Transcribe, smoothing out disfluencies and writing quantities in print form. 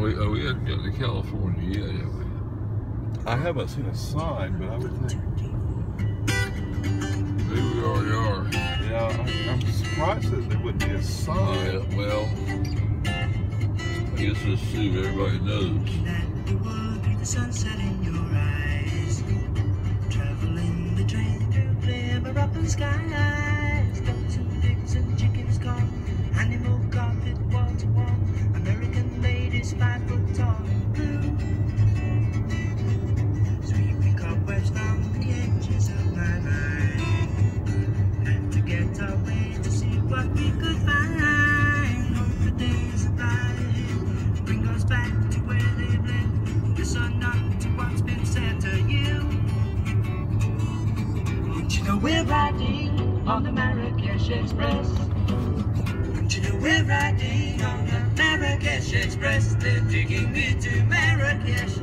We haven't got to California yet, have we? I haven't seen a sign, but I would think. Maybe we already are. Yeah, I'm surprised that there wouldn't be a sign. Well, I guess let's see if everybody knows. The world through the sunset in your eyes, traveling the train through clear Moroccan skies, ducks and pigs and chickens gone, animal carpet wall to wall, American ladies 5 foot tall and blue, sweeping cobwebs from the edges of my mind, and to get away to see what we could find. Hope the days of life bring us back to where they've lived. Listen not to what's been said to you. Don't you know we're riding on the Marrakesh Express? Don't you know we're riding on the Marrakesh Express? They're taking me to Marrakesh.